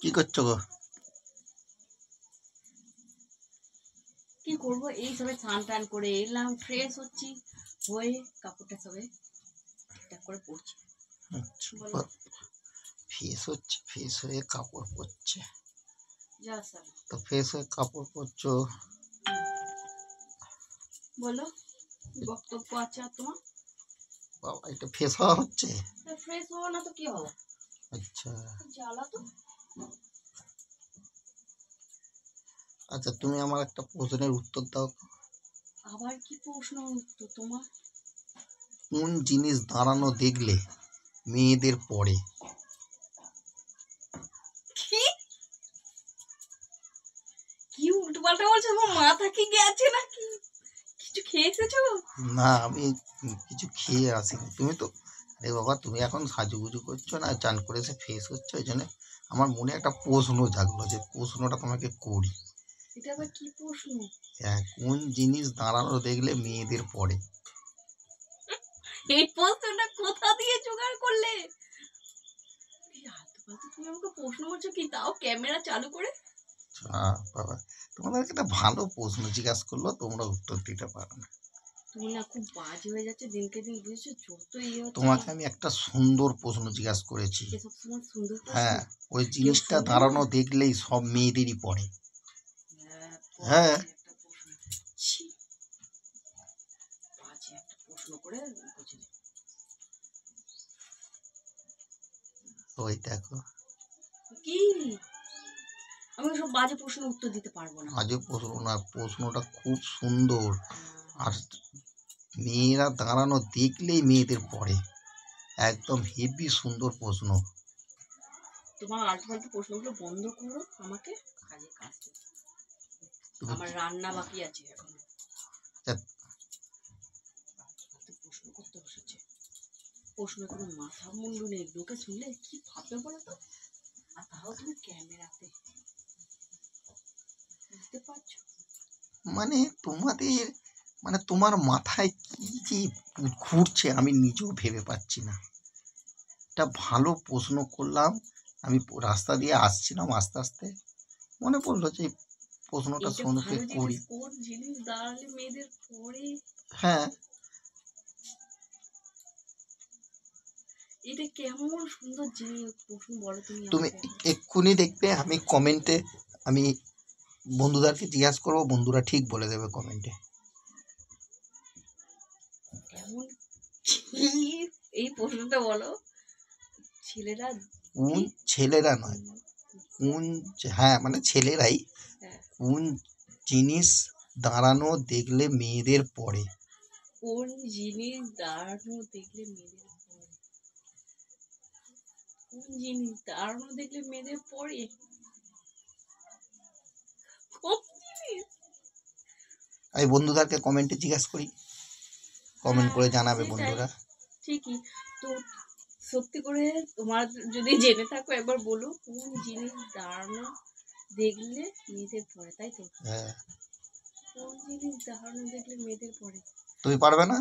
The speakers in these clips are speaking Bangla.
কি করছো গো? কি করবো, এই সবে স্নান টান করে এলাম, ফ্রেশ হচ্ছি, হয়ে কাপড়টা সবে ঠিকঠাক করে পরছি। বলো। ফ্রেশ হয়ে কাপড় পরছে। যা স্যার, তো ফ্রেশ হয়ে কাপড় পরছো, বলো কি বক্তব্য আছে আর তোমার? বাবা এটা ফ্রেশ হওয়া হচ্ছে? ফ্রেশ হবো না তো কি হবো? আচ্ছা জ্বালা তো। আচ্ছা, তুমি আমার একটা প্রশ্নের উত্তর দাও। আবার কি প্রশ্ন তো তোমার? কোন জিনিস দাঁড়ানো দেখলে মেয়েদের পড়ে? কি কি উল্টো পাল্টা বলছো? তোমার মাথা কি গেছে নাকি? কিছু খেয়ে এসেছো? না, আমি কিছু খেয়ে আসিনি। তুমি তো, আরে বাবা, তুমি এখন সাজুগুজু করছো না, চান করে এসে ফ্রেশ হচ্ছে, ওই জন্য আমার মনে একটা প্রশ্ন জাগলো, যে প্রশ্নটা তোমাকে করি। এটা আবার কি প্রশ্ন? হ্যাঁ, কোন জিনিস দাঁড়ানো দেখলে মেয়েদের পড়ে? এই প্রশ্নটা কোথা দিয়ে জোগাড় করলে? আলতু ফালতু তুমি আমাকে প্রশ্ন করছো, কি তাও ক্যামেরা চালু করে? বাবা, তোমাদেরকে একটা ভালো প্রশ্ন জিজ্ঞাসা করলো, তোমরা উত্তর দিতে পারো না। তুমি না খুব বাজে হয়ে যাচ্ছে দিনকে দিন, বুঝেছো? যত ইয়ে হচ্ছে তোমাকে না, আমি একটা সুন্দর প্রশ্ন জিজ্ঞাসা করেছি। সে সবসময় সুন্দর প্রশ্ন। হ্যাঁ, ওই কেউ জিনিসটা শুনবে না। দাঁড়ানো দেখলেই সব মেয়েদেরই পড়ে। হ্যাঁ, হ্যাঁ, বাজে একটা প্রশ্ন। ছি, বাজে একটা প্রশ্ন করে বুঝে নে। ওই দেখো। কি? আমি সব বাজে প্রশ্নের উত্তর দিতে পারবো না। আজও প্রশ্ন না, প্রশ্নটা খুব সুন্দর। আর মেয়েরা দাঁড়ানো দেখলেই মেয়েদের পড়ে, একদম হেভি সুন্দর প্রশ্ন। তোমার আলতু ফালতু প্রশ্নগুলো বন্ধ করো, আমাকে কাজে কাজ দিও। তুমি আমার রান্না বাকি আছে এখন। প্রশ্ন করতে বসেছে, প্রশ্ন কোনো মাথা মুন্ডু নেই, লোকে শুনলে কি ভাববে বলো তো? আর তাও তুমি ক্যামেরাতে, বুঝতে পারছো? মানে তোমাদের, মানে তোমার মাথায় কি যে ঘুরছে আমি নিজেও ভেবে পাচ্ছি না। একটা ভালো প্রশ্ন করলাম, আমি রাস্তা দিয়ে আসছিলাম, আস্তে আস্তে মনে পড়লো যে প্রশ্নটা এইটা সোনুকে ভালো করি। জিনিস, কোন জিনিস দাঁড়ালে মেয়েদের পরে? হ্যাঁ, এটা কেমন সুন্দর জিনিস প্রশ্ন, বলো তুমি তুমি আমাকে। এক্ষুনি দেখবে আমি কমেন্টে, আমি বন্ধুদেরকে জিজ্ঞাসা করবো, বন্ধুরা ঠিক বলে দেবে কমেন্টে। এমন কি এই প্রশ্নটা বলো, ছেলেরা কোন, কি? ছেলেরা নয়, কোন, হ্যাঁ মানে ছেলেরাই, হ্যাঁ, কোন জিনিস দাঁড়ানো দেখলে মেয়েদের পড়ে? কোন জিনিস দাঁড়ানো দেখলে মেয়েদের পরে? কোন জিনিস দাঁড়ানো দেখলে মেয়েদের পরে? কোন জিনিস? আমি বন্ধুদেরকে কমেন্টে জিজ্ঞাসা করি, কমেন্ট করে জানাবে সেটাই, বন্ধুরা। ঠিকই তো। সত্যি করে তোমার যদি জেনে থাকো একবার বলো, কোন জিনিস দাঁড়ানো দেখলে মেয়েদের পড়ে, তাই তো? হ্যাঁ, কোন জিনিস দাঁড়ানো দেখলে মেয়েদের পড়ে? তুমি পারবে না?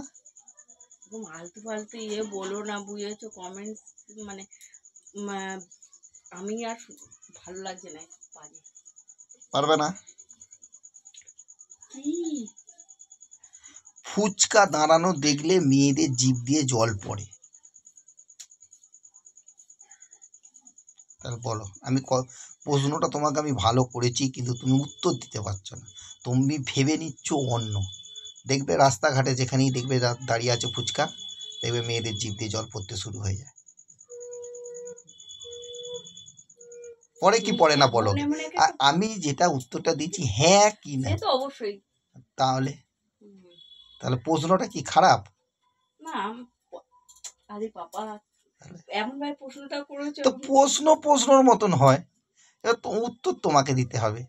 এরকম আলতু ফালতু বলো না, বুঝেছো? কমেন্টস মানে আমি আর ভালো লাগছে না, বাজে। পারবে না? কি? ফুচকা দাঁড়ানো দেখলে মেয়েদের জিভ দিয়ে জল পড়ে। তাহলে বলো, আমি প্রশ্নটা তোমাকে আমি ভালো করেছি, কিন্তু তুমি উত্তর দিতে পারছো না, তুমি ভেবে নিচ্ছ অন্য। দেখবে রাস্তাঘাটে যেখানেই দেখবে দাঁড়িয়ে আছে ফুচকা, দেখবে মেয়েদের জিভ দিয়ে জল পড়তে শুরু হয়ে যায়। পড়ে কি তুমি পড়ে না বলো? এমন এমন এক একটা, আমি যেটা উত্তরটা দিচ্ছি হ্যাঁ কি সে না। তো অবশ্যই। তাহলে, হুম, তাহলে প্রশ্নটা কি খারাপ? না আরে বাবা, এমন ভাবে প্রশ্নটা করেছো। তো প্রশ্ন প্রশ্নর মতন হয়, এবার তো উত্তর তোমাকে দিতে হবে।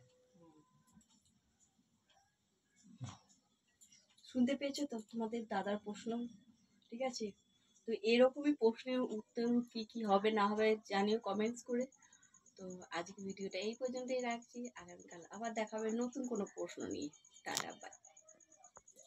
শুনতে পেয়েছো তো তোমাদের দাদার প্রশ্ন? ঠিক আছে, তো এরকমই প্রশ্নের উত্তর কি কি হবে না হবে জানিও কমেন্টস করে। তো আজকে ভিডিওটা এই পর্যন্তই রাখছি, আগামীকাল আবার দেখা হবে নতুন কোনো প্রশ্ন নিয়ে। Tata, by.